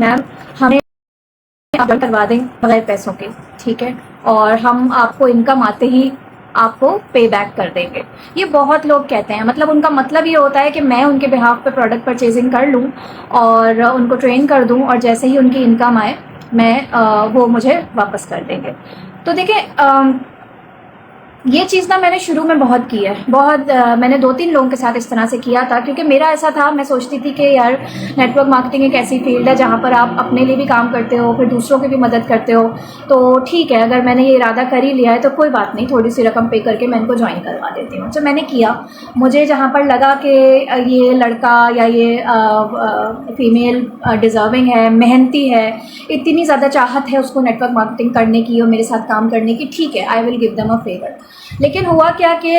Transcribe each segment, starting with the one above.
Ma'am हमें आप join करवा दें बगैर पैसों के, ठीक है, और हम आपको इनकम आते ही आपको पे बैक कर देंगे। ये बहुत लोग कहते हैं, मतलब उनका मतलब ये होता है कि मैं उनके बिहाफ पे प्रोडक्ट परचेजिंग कर लूँ और उनको ट्रेन कर दूँ और जैसे ही उनकी इनकम आए मैं वो मुझे वापस कर देंगे। तो देखिए ये चीज़ ना मैंने शुरू में बहुत की है, बहुत मैंने 2-3 लोगों के साथ इस तरह से किया था, क्योंकि मेरा ऐसा था, मैं सोचती थी कि यार नेटवर्क मार्केटिंग एक ऐसी फील्ड है जहाँ पर आप अपने लिए भी काम करते हो, फिर दूसरों की भी मदद करते हो, तो ठीक है, अगर मैंने ये इरादा कर ही लिया है तो कोई बात नहीं, थोड़ी सी रकम पे करके मैं इनको ज्वाइन करवा देती हूँ। तो मैंने किया, मुझे जहाँ पर लगा कि ये लड़का या ये फीमेल डिज़र्विंग है, मेहनती है, इतनी ज़्यादा चाहत है उसको नेटवर्क मार्केटिंग करने की और मेरे साथ काम करने की, ठीक है, I will give them a favour. लेकिन हुआ क्या कि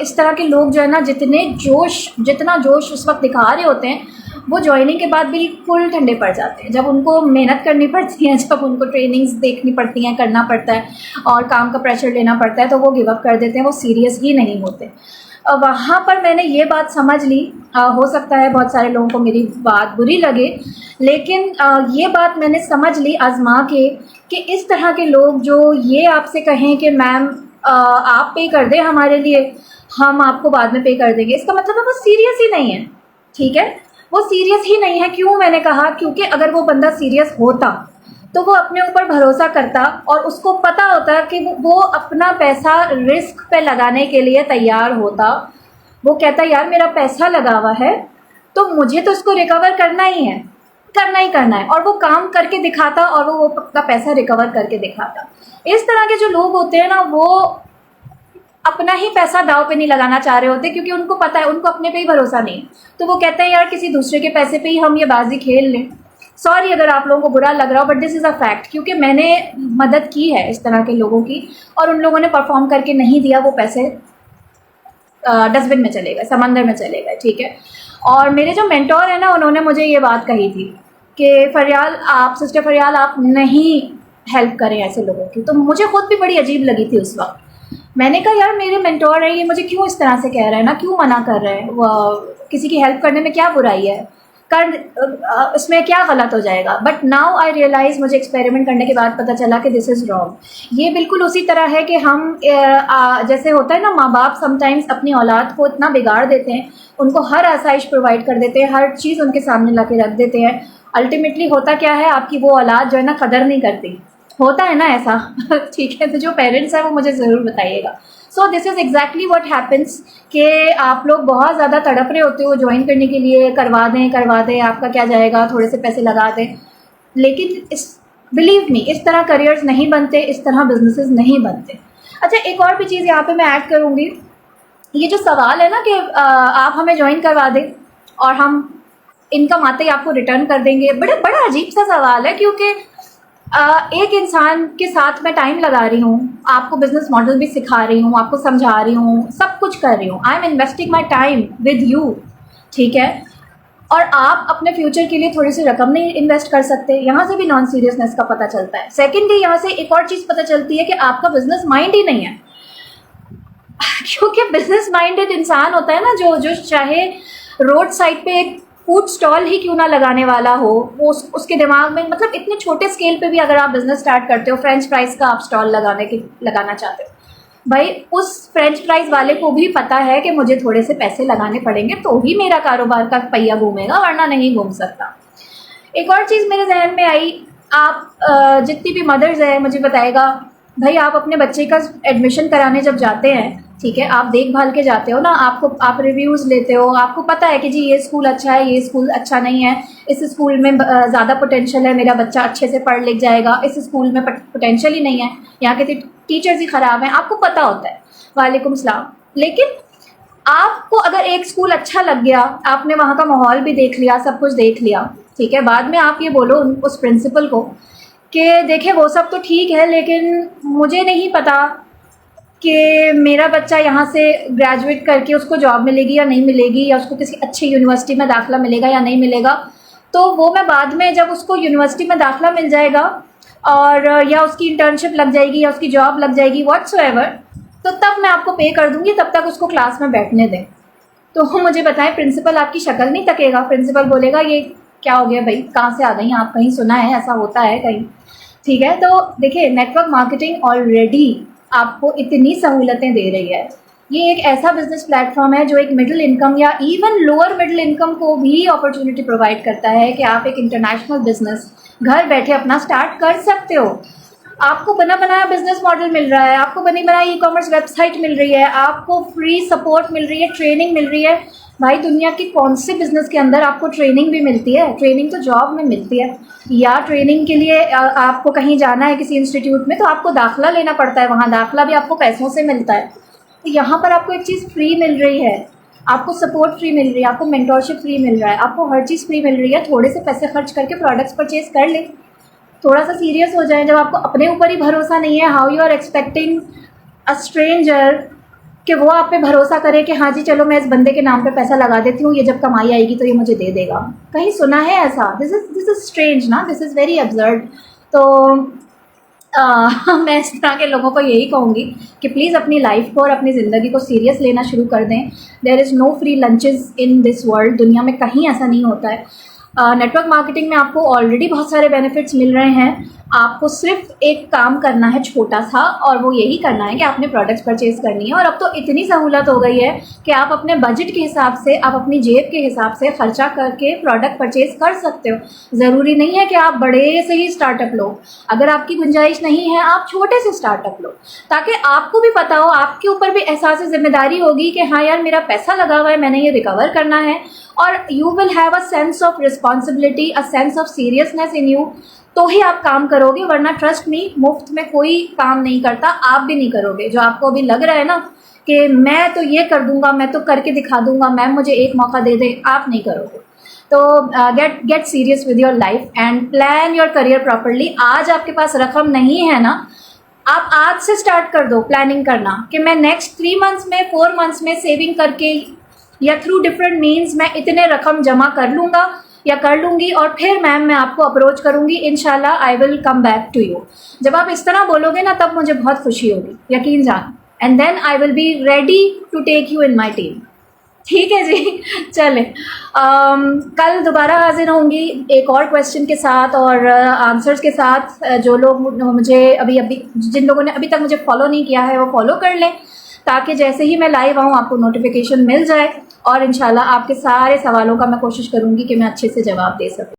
इस तरह के लोग जो है ना, जितना जोश उस वक्त दिखा रहे होते हैं, वो ज्वाइनिंग के बाद बिल्कुल ठंडे पड़ जाते हैं। जब उनको मेहनत करनी पड़ती है, जब उनको ट्रेनिंग्स देखनी पड़ती हैं, करना पड़ता है और काम का प्रेशर लेना पड़ता है, तो वो गिव अप कर देते हैं, वो सीरियस ही नहीं होते। वहाँ पर मैंने ये बात समझ ली, हो सकता है बहुत सारे लोगों को मेरी बात बुरी लगे, लेकिन ये बात मैंने समझ ली आजमा के कि इस तरह के लोग जो ये आपसे कहें कि मैम आप पे कर दें हमारे लिए, हम आपको बाद में पे कर देंगे, इसका मतलब है वो सीरियस ही नहीं है, ठीक है, वो सीरियस ही नहीं है। क्यों मैंने कहा? क्योंकि अगर वो बंदा सीरियस होता तो वो अपने ऊपर भरोसा करता और उसको पता होता कि वो अपना पैसा रिस्क पे लगाने के लिए तैयार होता। वो कहता यार मेरा पैसा लगा हुआ है तो मुझे तो इसको रिकवर करना ही है, करना ही करना है, और वो काम करके दिखाता और वो अपना पैसा रिकवर करके दिखाता। इस तरह के जो लोग होते हैं ना, वो अपना ही पैसा दाव पे नहीं लगाना चाह रहे होते, क्योंकि उनको पता है, उनको अपने पे ही भरोसा नहीं है, तो वो कहते हैं यार किसी दूसरे के पैसे पे ही हम ये बाजी खेल लें। सॉरी अगर आप लोगों को बुरा लग रहा हो, but this is a fact, क्योंकि मैंने मदद की है इस तरह के लोगों की और उन लोगों ने परफॉर्म करके नहीं दिया, वो पैसे डस्टबिन में चले गए, समंदर में चले गए, ठीक है। और मेरे जो मेंटोर है ना, उन्होंने मुझे ये बात कही थी कि सिस्टर फरियाल आप नहीं हेल्प करें ऐसे लोगों की। तो मुझे खुद भी बड़ी अजीब लगी थी उस वक्त। मैंने कहा यार मेरे मेंटोर है, ये मुझे क्यों इस तरह से कह रहे हैं ना, क्यों मना कर रहे हैं, किसी की हेल्प करने में क्या बुराई है, इसमें क्या गलत हो जाएगा। बट नाउ आई रियलाइज, मुझे एक्सपेरिमेंट करने के बाद पता चला कि दिस इज़ रॉन्ग। ये बिल्कुल उसी तरह है कि हम जैसे होता है ना, माँ बाप समटाइम्स अपनी औलाद को इतना बिगाड़ देते हैं, उनको हर आसाइश प्रोवाइड कर देते हैं, हर चीज़ उनके सामने ला के रख देते हैं। अल्टीमेटली होता क्या है, आपकी वो औलाद जो है ना कदर नहीं करती, होता है ना ऐसा ठीक है। तो जो पेरेंट्स हैं वो मुझे ज़रूर बताइएगा। So this is exactly what happens कि आप लोग बहुत ज़्यादा तड़प रहे होते हो ज्वाइन करने के लिए, करवा दें, आपका क्या जाएगा, थोड़े से पैसे लगा दें, लेकिन बिलीव मी, इस तरह करियर्स नहीं बनते, इस तरह बिजनेसेस नहीं बनते। अच्छा, एक और भी चीज़ यहाँ पे मैं ऐड करूँगी, ये जो सवाल है ना कि आप हमें ज्वाइन करवा दें और हम इनकम आते ही आपको रिटर्न कर देंगे, बड़ा अजीब सा सवाल है, क्योंकि एक इंसान के साथ मैं टाइम लगा रही हूँ, आपको बिजनेस मॉडल भी सिखा रही हूँ, आपको समझा रही हूँ, सब कुछ कर रही हूँ, I am investing my time with you, ठीक है, और आप अपने फ्यूचर के लिए थोड़ी सी रकम नहीं इन्वेस्ट कर सकते। यहाँ से भी नॉन सीरियसनेस का पता चलता है। सेकेंडली, यहाँ से एक और चीज़ पता चलती है कि आपका बिजनेस माइंड ही नहीं है क्योंकि बिजनेस माइंडेड इंसान होता है ना, जो चाहे रोड साइड पे एक फूड स्टॉल ही क्यों ना लगाने वाला हो, वो उसके दिमाग में, मतलब इतने छोटे स्केल पे भी अगर आप बिजनेस स्टार्ट करते हो, फ्रेंच फ्राइज का आप स्टॉल लगाना चाहते हो, भाई उस फ्रेंच फ्राइज वाले को भी पता है कि मुझे थोड़े से पैसे लगाने पड़ेंगे तो ही मेरा कारोबार का पहिया घूमेगा, वरना नहीं घूम सकता। एक और चीज़ मेरे जहन में आई, आप जितनी भी मदर्स हैं मुझे बताएगा, भाई आप अपने बच्चे का एडमिशन कराने जब जाते हैं, ठीक है, आप देखभाल के जाते हो ना, आप रिव्यूज़ लेते हो, आपको पता है कि जी ये स्कूल अच्छा है, ये स्कूल अच्छा नहीं है, इस स्कूल में ज़्यादा पोटेंशियल है, मेरा बच्चा अच्छे से पढ़ लिख जाएगा, इस स्कूल में पोटेंशियल ही नहीं है, यहाँ के टीचर्स ही ख़राब हैं, आपको पता होता है। वालेकुम सलाम। लेकिन आपको अगर एक स्कूल अच्छा लग गया, आपने वहाँ का माहौल भी देख लिया, सब कुछ देख लिया, ठीक है, बाद में आप ये बोलो उस प्रिंसिपल को कि देखिए वो सब तो ठीक है, लेकिन मुझे नहीं पता कि मेरा बच्चा यहाँ से ग्रेजुएट करके उसको जॉब मिलेगी या नहीं मिलेगी, या उसको किसी अच्छी यूनिवर्सिटी में दाखिला मिलेगा या नहीं मिलेगा। तो वो मैं बाद में, जब उसको यूनिवर्सिटी में दाखिला मिल जाएगा और या उसकी इंटर्नशिप लग जाएगी या उसकी जॉब लग जाएगी, व्हाट्सएवर, तो तब मैं आपको पे कर दूँगी, तब तक उसको क्लास में बैठने दें। तो मुझे बताएं, प्रिंसिपल आपकी शक्ल नहीं तकेगा, प्रिंसिपल बोलेगा ये क्या हो गया भाई, कहाँ से आ गई आप, कहीं सुना है ऐसा होता है कहीं? ठीक है, तो देखिए नेटवर्क मार्केटिंग ऑलरेडी आपको इतनी सहूलतें दे रही है। ये एक ऐसा बिजनेस प्लेटफॉर्म है जो एक मिडिल इनकम या इवन लोअर मिडिल इनकम को भी अपॉर्चुनिटी प्रोवाइड करता है कि आप एक इंटरनेशनल बिजनेस घर बैठे अपना स्टार्ट कर सकते हो। आपको बना बनाया बिजनेस मॉडल मिल रहा है, आपको बनी बनाई ई कॉमर्स वेबसाइट मिल रही है, आपको फ्री सपोर्ट मिल रही है, ट्रेनिंग मिल रही है। भाई दुनिया की कौन से बिजनेस के अंदर आपको ट्रेनिंग भी मिलती है? ट्रेनिंग तो जॉब में मिलती है, या ट्रेनिंग के लिए आपको कहीं जाना है किसी इंस्टीट्यूट में तो आपको दाखला लेना पड़ता है, वहाँ दाखला भी आपको पैसों से मिलता है। तो यहाँ पर आपको एक चीज़ फ्री मिल रही है, आपको सपोर्ट फ्री मिल रही है, आपको मेंटोरशिप फ्री मिल रहा है, आपको हर चीज़ फ्री मिल रही है। थोड़े से पैसे खर्च करके प्रोडक्ट्स परचेज कर लें, थोड़ा सा सीरियस हो जाए। जब आपको अपने ऊपर ही भरोसा नहीं है, how you are expecting a stranger कि वो आप पे भरोसा करे कि हाँ जी चलो मैं इस बंदे के नाम पे पैसा लगा देती हूँ, ये जब कमाई आएगी तो ये मुझे दे देगा। कहीं सुना है ऐसा? दिस इज स्ट्रेंज ना, दिस इज़ वेरी अब्सर्ड। तो मैं इस तरह के लोगों को यही कहूँगी कि प्लीज़ अपनी लाइफ को और अपनी ज़िंदगी को सीरियस लेना शुरू कर दें। There is no free lunches in this world, दुनिया में कहीं ऐसा नहीं होता है। नेटवर्क मार्केटिंग में आपको ऑलरेडी बहुत सारे बेनिफिट्स मिल रहे हैं। आपको सिर्फ एक काम करना है छोटा सा, और वो यही करना है कि आपने प्रोडक्ट्स परचेज करनी है। और अब तो इतनी सहूलत हो गई है कि आप अपने बजट के हिसाब से, आप अपनी जेब के हिसाब से खर्चा करके प्रोडक्ट परचेज कर सकते हो। ज़रूरी नहीं है कि आप बड़े से ही स्टार्टअप लो, अगर आपकी गुंजाइश नहीं है आप छोटे से स्टार्टअप लो, ताकि आपको भी पता हो, आपके ऊपर भी एहसास जिम्मेदारी होगी कि हाँ यार मेरा पैसा लगा हुआ है, मैंने ये रिकवर करना है। और you will have a sense of responsibility, a sense of seriousness in you, तो ही आप काम करोगे। वरना ट्रस्ट मी, मुफ्त में कोई काम नहीं करता, आप भी नहीं करोगे। जो आपको अभी लग रहा है ना कि मैं तो ये कर दूंगा, मैं तो करके दिखा दूंगा, मैम मुझे एक मौका दे दे, आप नहीं करोगे। तो get serious with your life and plan your career properly. आज आपके पास रकम नहीं है ना, आप आज से स्टार्ट कर दो प्लानिंग करना कि मैं नेक्स्ट 3 मंथ्स में, 4 मंथ्स में सेविंग करके या थ्रू डिफरेंट मीन्स मैं इतने रकम जमा कर लूँगा या कर लूँगी, और फिर मैम मैं आपको अप्रोच करूँगी, इंशाल्लाह I will come back to you. जब आप इस तरह बोलोगे ना तब मुझे बहुत खुशी होगी, यकीन जान, and then I will be ready to take you in my team. ठीक है जी, चले कल दोबारा हाजिर होंगी एक और क्वेश्चन के साथ और आंसर्स के साथ। जो लोग मुझे जिन लोगों ने अभी तक मुझे फॉलो नहीं किया है वो फॉलो कर लें, ताकि जैसे ही मैं लाइव आऊँ आपको नोटिफिकेशन मिल जाए, और इंशाल्लाह आपके सारे सवालों का मैं कोशिश करूँगी कि मैं अच्छे से जवाब दे सकूँ।